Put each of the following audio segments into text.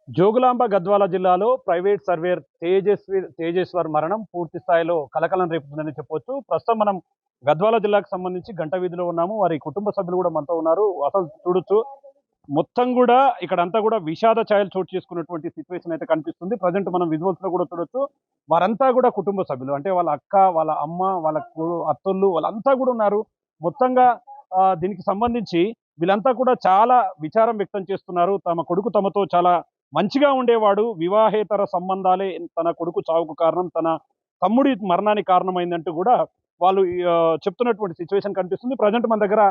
జోగులాంబ గద్వాల జిల్లాలో private surveyor Tejeshwar మరణం పూర్తి స్థాయిలో కలకలం రేపుతుందని చెప్పొచ్చు. ప్రస్తుతం మనం గద్వాల జిల్లాకు సంబంధించి గంట వీధిలో ఉన్నాము. వారి కుటుంబ సభ్యులు కూడా మనతో ఉన్నారు. అసలు చూడొచ్చు మొత్తం కూడా ఇక్కడంతా కూడా విషాద ఛాయలు చోటు చేసుకున్నటువంటి సిచ్యువేషన్ అయితే కనిపిస్తుంది. ప్రజెంట్ మనం విజువల్స్ లో కూడా చూడొచ్చు. వారంతా కూడా కుటుంబ సభ్యులు. అంటే వాళ్ళ అక్క, వాళ్ళ అమ్మ, వాళ్ళ అత్తోళ్ళు వాళ్ళంతా కూడా ఉన్నారు. మొత్తంగా దీనికి సంబంధించి వీళ్ళంతా కూడా చాలా విచారం వ్యక్తం చేస్తున్నారు. తమ కొడుకు తమతో చాలా మంచిగా ఉండేవాడు. వివాహేతర సంబంధాలే తన కొడుకు చావుకు కారణం. తన తమ్ముడి మరణానికి కారణమైందంటూ కూడా వాళ్ళు చెప్తున్నటువంటి సిచ్యువేషన్ కనిపిస్తుంది. ప్రజెంట్ మన దగ్గర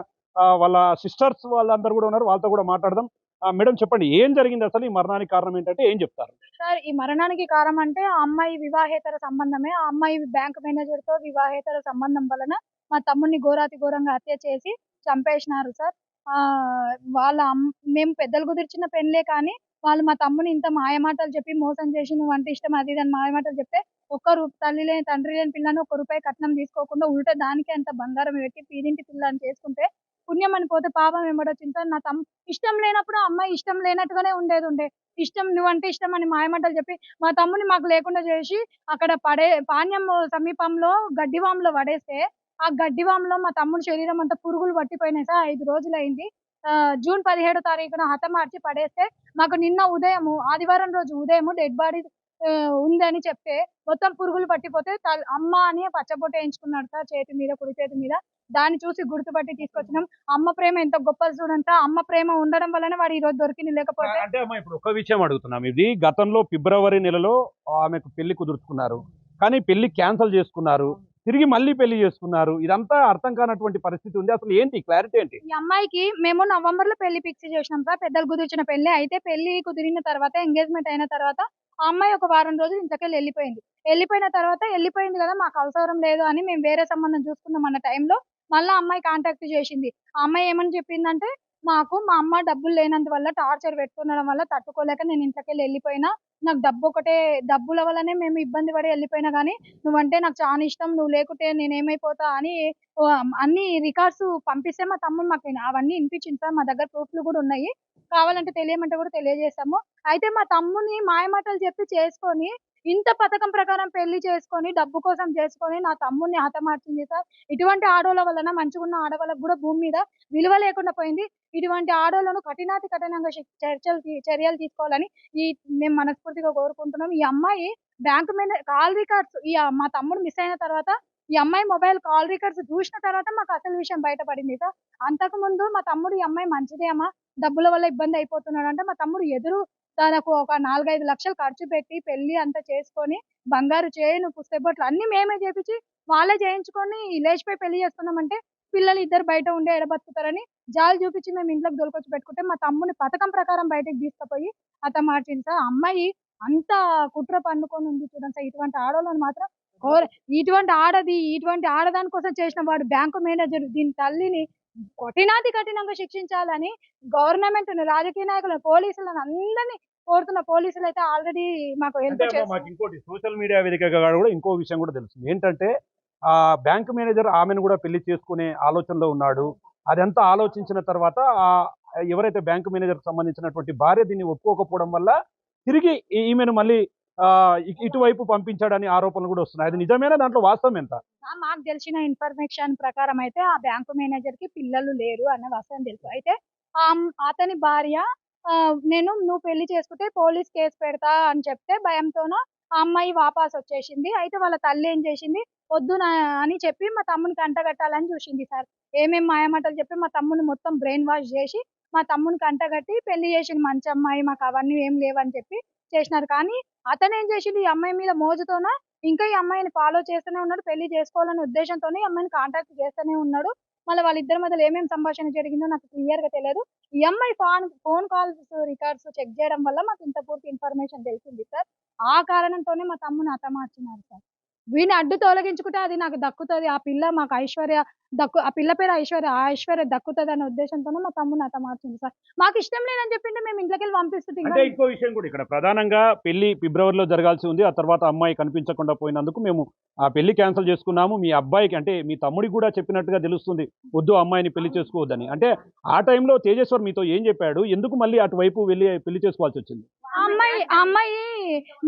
వాళ్ళ సిస్టర్స్ వాళ్ళందరూ కూడా ఉన్నారు. వాళ్ళతో కూడా మాట్లాడదాం. మేడం చెప్పండి ఏం జరిగింది అసలు? ఈ మరణానికి కారణం ఏంటంటే ఏం చెప్తారు? సార్, ఈ మరణానికి కారణం అంటే ఆ అమ్మాయి వివాహేతర సంబంధమే. ఆ అమ్మాయి బ్యాంక్ మేనేజర్‌తో వివాహేతర సంబంధం వలన మా తమ్ముడిని ఘోరాతి ఘోరంగా హత్య చేసి చంపేసినారు సార్. వాళ్ళ మేము పెద్దలు కుదిర్చిన పెళ్ళే కానీ, వాళ్ళు మా తమ్ముడిని ఇంత మాయమాటలు చెప్పి మోసం చేసి నువ్వంటే ఇష్టం అది ఇది అని మాయమాటలు చెప్తే, తల్లి లేని తండ్రి లేని పిల్లని ఒక్క రూపాయి కట్నం తీసుకోకుండా ఉల్టా దానికే అంత బంగారం పెట్టి పీరింటి పిల్లని చేసుకుంటే పుణ్యం అని పోతే పాపం వెంబడొచ్చింది సార్. ఇష్టం లేనప్పుడు ఆ అమ్మాయి ఇష్టం లేనట్టుగానే ఉండేదుండే. ఇష్టం నువ్వంటే ఇష్టం అని మాయమాటలు చెప్పి మా తమ్ముడిని మాకు లేకుండా చేసి అక్కడ పాణ్యం సమీపంలో గడ్డివాములో పడేస్తే, ఆ గడ్డివాములో మా తమ్ముడి శరీరం అంతా పురుగులు పట్టిపోయినాయి సార్. 5 రోజులైంది. జూన్ 17 తారీఖున హతమార్చి పడేస్తే, మాకు నిన్న ఉదయము ఆదివారం రోజు ఉదయము డెడ్ బాడీ ఉందని చెప్తే మొత్తం పురుగులు పట్టిపోతే అమ్మ అని పచ్చబొట్టేయించుకున్నాడు సార్ చేతి మీద, కుడి చేతి మీద. దాన్ని చూసి గుర్తుపట్టి తీసుకొచ్చినాం. అమ్మ ప్రేమ ఎంత గొప్పది చూడండి సార్. అమ్మ ప్రేమ ఉండడం వల్లనే వాడు ఈరోజు దొరికింది. లేకపోతే అంటే అమ్మా ఇప్పుడు ఒక విషయం అడుగుతున్నాం. ఇది గతంలో ఫిబ్రవరి నెలలో ఆమెకు పెళ్లి కుదుర్చుకున్నారు. కానీ పెళ్లి క్యాన్సల్ చేసుకున్నారు. తిరిగి మళ్ళీ పెళ్లి చేసుకున్నారు. ఇదంతా అర్థం కానటువంటి పరిస్థితి ఉంది. అసలు ఏంటి క్లారిటీ ఏంటి? ఈ అమ్మాయికి మేము నవంబర్‌లో పెళ్లి ఫిక్స్ చేసినాం సార్. పెద్దలు కుదిర్చిన పెళ్లి. అయితే పెళ్లి కుదిరిన తర్వాత ఎంగేజ్‌మెంట్ అయిన తర్వాత ఆ అమ్మాయి ఒక వారం రోజులు ఇంట్లోకెళ్ళి ఎళ్ళిపోయింది. ఎళ్ళిపోయిన తర్వాత ఎళ్ళిపోయింది గదా! మాకు అవసరం లేదు అని మేము వేరే సంబంధం చూసుకుందాం అన్న టైంలో మళ్ళా అమ్మాయి కాంటాక్ట్ చేసింది. ఆ అమ్మాయి ఏమని చెప్పిందంటే, మా అమ్మ డబ్బులు లేనందువల్ల టార్చర్ పెడుతుండడం వల్ల తట్టుకోలేక నేను ఇంట్లోకెళ్ళి ఎళ్ళిపోయినా. నాకు డబ్బుల వల్లనే మేము ఇబ్బంది పడి ఎళ్ళిపోయినా గానీ, నువ్వంటే నాకు చానా ఇష్టం. నువ్వు లేకుంటే నేనేమైపోతా అని అన్ని రికార్డ్స్ పంపిస్తే మా తమ్ముడు మాకు అవన్నీ ఇనిపించింది సార్. మా దగ్గర ప్రూఫ్‌లు గూడా ఉన్నాయి. కావాలంటే తెలియమంటే గూడా తెలియజేస్తాము. అయితే మా తమ్ముడిని మాయమాటలు చెప్పి చేసుకొని, ఇంత పథకం ప్రకారం పెళ్లి చేసుకొని, డబ్బు కోసం చేసుకొని, నా తమ్ముడిని హతమార్చింది సార్. ఇటువంటి ఆడోళ్ళ వలన మంచిగున్న ఆడవాళ్ళకి గూడా భూమి మీద విలువ లేకుండా పోయింది. ఇటువంటి ఆడోళ్ళను కఠినాతి కఠినంగా చర్యలు తీసుకోవాలని మేము మనస్ఫూర్తిగా కోరుకుంటున్నాం. ఈ అమ్మాయి బ్యాంక్ కాల్ రికార్డ్స్ మా తమ్ముడు మిస్ అయిన తర్వాత ఈ అమ్మాయి మొబైల్ కాల్ రికార్డ్స్ చూసిన తర్వాత మాకు అసలు విషయం బయటపడింది సార్. అంతకుముందు మా తమ్ముడు ఈ అమ్మాయి మంచిదే అమ్మ, డబ్బుల వల్ల ఇబ్బంది అయిపోతున్నాడంటే మా తమ్ముడు తనకు ఒక 4, 5 లక్షలు ఖర్చు పెట్టి పెళ్లి అంతా చేసుకొని, బంగారు చైను, పుస్తెబొట్లు అన్నీ మేమే చేపిచ్చి, వాళ్ళే చేయించుకొని లేచిపోయి పెళ్లి చేసుకున్నామంటే, పిల్లలు ఇద్దరు బయట ఉండి ఏడ బతుకుతారని జాలి చూపించి మేము ఇంట్లోకి దొరకొచ్చి పెట్టుకుంటే, మా తమ్ముడిని పథకం ప్రకారం బయటకి తీసుకుపోయి హతమార్చింది సార్. ఆ అమ్మాయి అంత కుట్ర పన్నుకొని ఉంది చూడండి సార్. ఇటువంటి ఆడోళ్ళని మాత్రం ఘోర ఇటువంటి ఆడదాని కోసం చేసిన వాడు బ్యాంకు మేనేజర్. దీని తల్లిని కఠినాతి కఠినంగా శిక్షించాలని గవర్నమెంట్‌ని, రాజకీయ నాయకులను, పోలీసులను అందరిని కోరుతున్న. పోలీసులైతే ఆల్రెడీ మాకు అంటే హెల్ప్ అమ్మ మాకు చేస్తున్నారు. ఇంకోటి సోషల్ మీడియా వేదికగా కూడా ఇంకో విషయం కూడా తెలుస్తుంది. ఏంటంటే బ్యాంక్ మేనేజర్ ఆమెను కూడా పెళ్లి చేసుకునే ఆలోచనలో ఉన్నాడు. అదంతా ఆలోచించిన తర్వాత ఎవరైతే బ్యాంక్ మేనేజర్‌కి సంబంధించినటువంటి భార్య దీన్ని ఒప్పుకోకపోవడం వల్ల తిరిగి ఈమెను మళ్ళీ ఇటువైపు పంపించాడని ఆరోపణలు కూడా వస్తున్నాయి. అది నిజమేనా? దాంట్లో వాస్తవం ఎంత? మాకు తెలిసిన ఇన్ఫర్మేషన్ ప్రకారం అయితే ఆ బ్యాంకు మేనేజర్‌కి పిల్లలు లేరు అన్న వాస్తవం తెలుసు. అయితే అతని భార్య నువ్వు పెళ్లి చేసుకుంటే పోలీస్ కేస్ పెడతా అని చెప్తే భయంతోన ఆ అమ్మాయి వాపసొచ్చేసింది. అయితే వాళ్ళ తల్లి ఏం చేసింది, వద్దు అని చెప్పి మా తమ్మునికి అంటగట్టాలని చూసింది సార్. మాయమాటలు చెప్పి మా తమ్ముడిని మొత్తం బ్రెయిన్ వాష్ చేసి, మా తమ్మునికి అంటగట్టి పెళ్లి చేసింది. మంచి అమ్మాయి, మాకు అవన్నీ ఏం లేవని చెప్పి చేసినారు. కానీ అతనేం చేసిండు, ఈ అమ్మాయి మీద మోజుతోన ఇంకా ఈ అమ్మాయిని ఫాలో చేస్తూనే ఉన్నాడు. పెళ్లి చేసుకోవాలనే ఉద్దేశంతోనే ఈ అమ్మాయిని కాంటాక్ట్ చేస్తూనే ఉన్నాడు. మళ్ళా వాళ్ళిద్దరి మధ్యలో ఏమేం సంభాషణ జరిగిందో నాకు క్లియర్‌గా తెలీదు. ఈ అమ్మాయి ఫోన్ కాల్స్ రికార్డ్స్ చెక్ చేయడం వల్ల మాకు ఇంత పూర్తి ఇన్ఫర్మేషన్ తెలిసింది సార్. ఆ కారణంతోనే మా తమ్ముడిని హతమార్చినారు సార్. వీడిని అడ్డు తొలగించుకుంటే అది నాకు దక్కుతది. ఆ పిల్ల మాకు ఐశ్వర్య ఆ పిల్ల పేరు ఐశ్వర్య. ఆ ఐశ్వర్య దక్కుతదనే ఉద్దేశంతోనే మా తమ్ముడిని అట్లా మార్చిండు సార్. మాకిష్టం లేదని చెప్పింటే మేము ఇంట్లోకెళ్ళి పంపిస్తుంటే అంటే ఇంకా ఇంకో విషయం కూడా ఇక్కడ ప్రధానంగా పెళ్లి ఫిబ్రవరిలో జరగాల్సి ఉంది. ఆ తర్వాత అమ్మాయి కనిపించకుండా పోయినందుకు మేము ఆ పెళ్లి క్యాన్సిల్ చేసుకున్నాము. మీ అబ్బాయికి అంటే మీ తమ్ముడికి కూడా చెప్పినట్టుగా తెలుస్తుంది. వద్దు అమ్మాయిని పెళ్లి చేసుకోవద్దని. అంటే ఆ టైంలో తేజేశ్వర్ మీతో ఏం చెప్పాడు? ఎందుకు మళ్ళీ అటువైపు వెళ్లి పెళ్లి చేసుకోవాల్సొచ్చింది? ఆ అమ్మాయి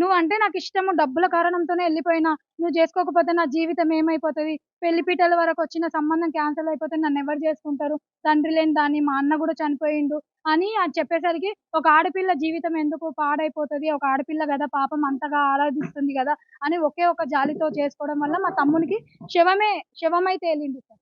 నువ్వంటే నాకిష్టము. డబ్బుల కారణంతోనే ఎళ్ళిపోయినా. నువ్వు చేసుకోకపోతే నా జీవితం ఏమైపోతది? పెళ్లి పీటల వరకొచ్చిన సంబంధం క్యాన్సెల్ అయిపోతే నన్నెవరు చేసుకుంటారు? తండ్రి లేని దాన్ని, మా అన్న గూడా చనిపోయిండు అని అది చెప్పేసరికి, ఒక ఆడపిల్ల జీవితం ఎందుకు పాడైపోతది? ఒక ఆడపిల్ల గదా! పాపం అంతగా ఆరాధిస్తుంది గదా! అని ఒకే ఒక జాలితో చేసుకోవడం వల్ల మా తమ్మునికి శవమై తేలింది సార్.